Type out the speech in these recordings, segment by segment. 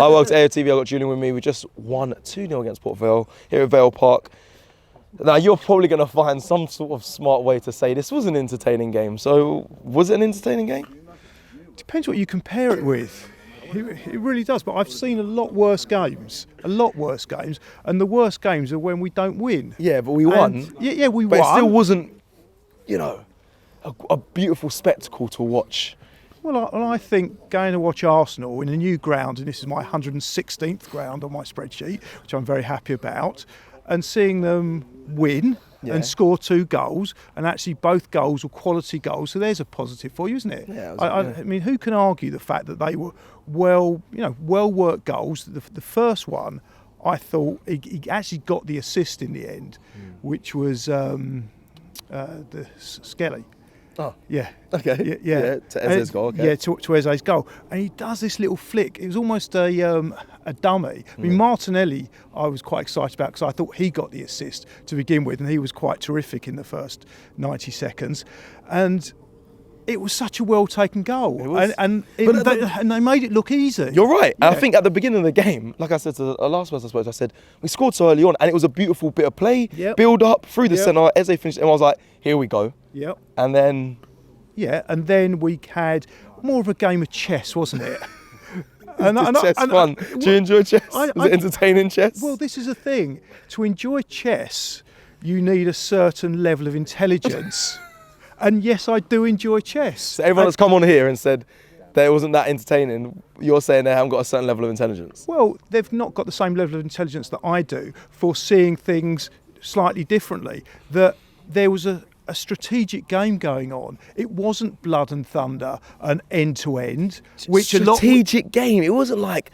I worked at AFTV, I got Julian with me. We just won 2-0 against Port Vale here at Vale Park. Now, you're probably going to find some sort of smart way to say this was an entertaining game. So, was it an entertaining game? Depends what you compare it with. It really does, but I've seen a lot worse games, and the worst games are when we don't win. Yeah, but we won. Yeah, we but won. It still wasn't, a beautiful spectacle to watch. Well, I think going to watch Arsenal in a new ground, and this is my 116th ground on my spreadsheet, which I'm very happy about, and seeing them win and score 2 goals, and actually both goals were quality goals, so there's a positive for you, isn't it? Yeah, I mean, who can argue the fact that they were well worked goals? The first one, I thought he actually got the assist in the end, which was the Skelly. Oh, yeah. Okay. Yeah. To Eze's goal. Okay. Yeah, to Eze's goal, and he does this little flick. It was almost a dummy. I mean, Martinelli, I was quite excited about because I thought he got the assist to begin with, and he was quite terrific in the first 90 seconds, and it was such a well taken goal, and they made it look easy. You're right. Yeah. I think at the beginning of the game, like I said to the last person I spoke to, I said we scored so early on, and it was a beautiful bit of play, build up through the centre. Eze finished, and I was like, here we go. Yep. And then. Yeah, and then we had more of a game of chess, wasn't it? Chess fun. Do you enjoy chess? Was it entertaining chess? Well, this is the thing. To enjoy chess, you need a certain level of intelligence. And yes, I do enjoy chess. So everyone that's come on here and said that it wasn't that entertaining, you're saying they haven't got a certain level of intelligence? Well, they've not got the same level of intelligence that I do for seeing things slightly differently. That there was a strategic game going on. It wasn't blood and thunder and end to end. Strategic game. It wasn't like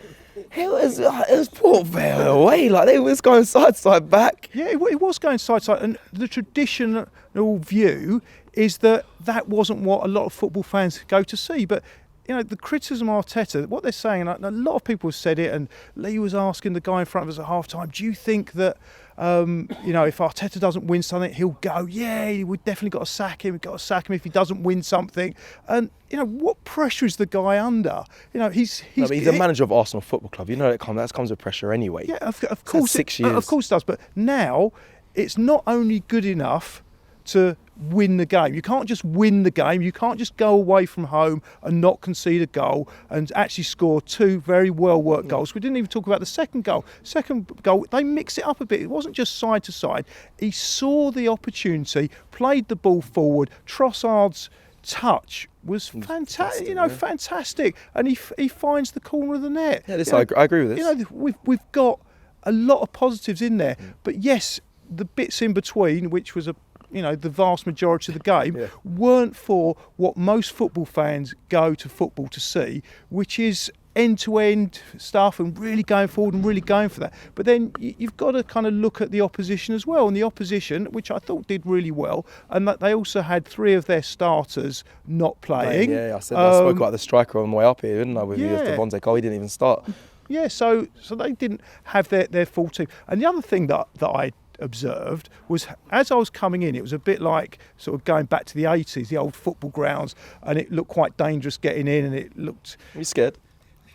it was Port Vale away. Like they was going side back. Yeah, it was going side, and the traditional view is that wasn't what a lot of football fans go to see. But the criticism of Arteta, what they're saying, and a lot of people have said it, and Lee was asking the guy in front of us at half time, do you think that if Arteta doesn't win something, he'll go, yeah, we've definitely got to sack him. We've got to sack him if he doesn't win something. And, what pressure is the guy under? He's a manager of Arsenal Football Club. That comes with pressure anyway. Yeah, of course. 6 years. Of course it does. But now it's not only good enough to win the game. You can't just win the game. You can't just go away from home and not concede a goal and actually score 2 very well-worked goals. We didn't even talk about the second goal. Second goal, they mixed it up a bit. It wasn't just side to side. He saw the opportunity, played the ball forward. Trossard's touch was fantastic. Fantastic. And he finds the corner of the net. Yeah, I agree with this. We've got a lot of positives in there. But yes, the bits in between, which was the vast majority of the game, weren't for what most football fans go to football to see, which is end-to-end stuff and really going forward and really going for that. But then you've got to kind of look at the opposition as well. And the opposition, which I thought did really well, and that they also had 3 of their starters not playing. Yeah, I spoke about the striker on the way up here, didn't I, with you, Devontae Cole. He didn't even start. Yeah, so they didn't have their full team. And the other thing that I observed was, as I was coming in, it was a bit like sort of going back to the 80s, the old football grounds, and it looked quite dangerous getting in, and it looked... Were you scared?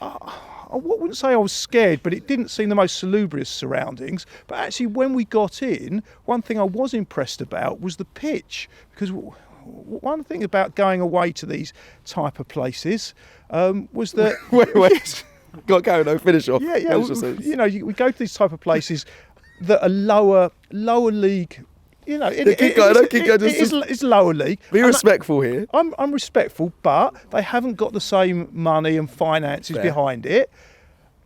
I wouldn't say I was scared, but it didn't seem the most salubrious surroundings. But actually, when we got in, one thing I was impressed about was the pitch, because one thing about going away to these type of places was that... Wait. Got going, no, finish off. Yeah. We go to these type of places that are lower league. It's lower league. Be respectful here. I'm respectful, but they haven't got the same money and finances behind it,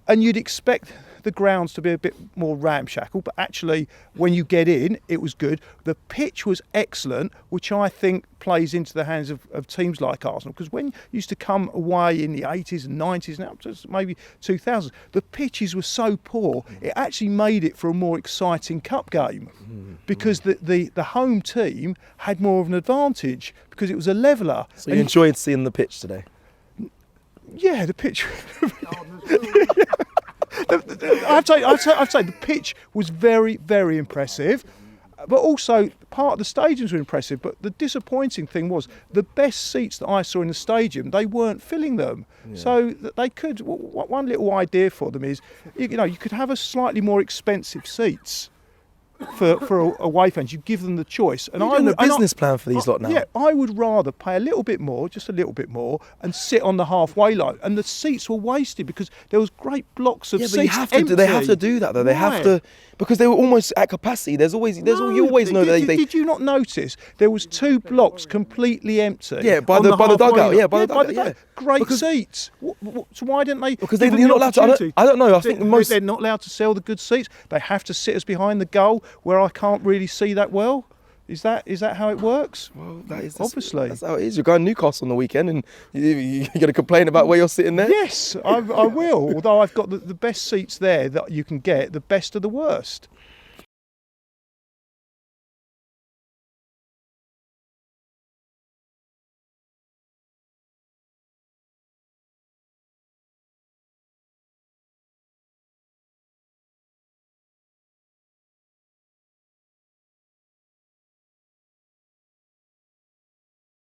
and you'd expect the grounds to be a bit more ramshackle, but actually when you get in, it was good. The pitch was excellent, which I think plays into the hands of teams like Arsenal, because when you used to come away in the 80s and 90s and up to maybe 2000s, the pitches were so poor, it actually made it for a more exciting cup game, because the home team had more of an advantage because it was a leveller. So you enjoyed seeing the pitch today? Yeah, the pitch... I'd say the pitch was very, very impressive. But also, part of the stadiums were impressive, but the disappointing thing was the best seats that I saw in the stadium, they weren't filling them. Yeah. So they could, one little idea for them is, you could have a slightly more expensive seats for away fans. You give them the choice. And You're doing a business plan for these lot now. Yeah, I would rather pay a little bit more, just a little bit more, and sit on the halfway line. And the seats were wasted because there was great blocks of Yeah, seats but you have empty. to. They have to do that though. They have to, because they were almost at capacity. You always know that they. Did you not notice there was 2 blocks completely empty? Yeah, by on the dugout. halfway Yeah, by the line? dugout. Yeah. Great seats. So why didn't they? Because give them you're the not allowed to. opportunity? I don't know. I think most. They're not allowed to sell the good seats. They have to sit us behind the goal where I can't really see that well. Is that how it works? Well, that's Obviously. that's how it is. You're going to Newcastle on the weekend, and you're going to complain about where you're sitting there. Yes, I will. Although I've got the best seats there that you can get, the best of the worst.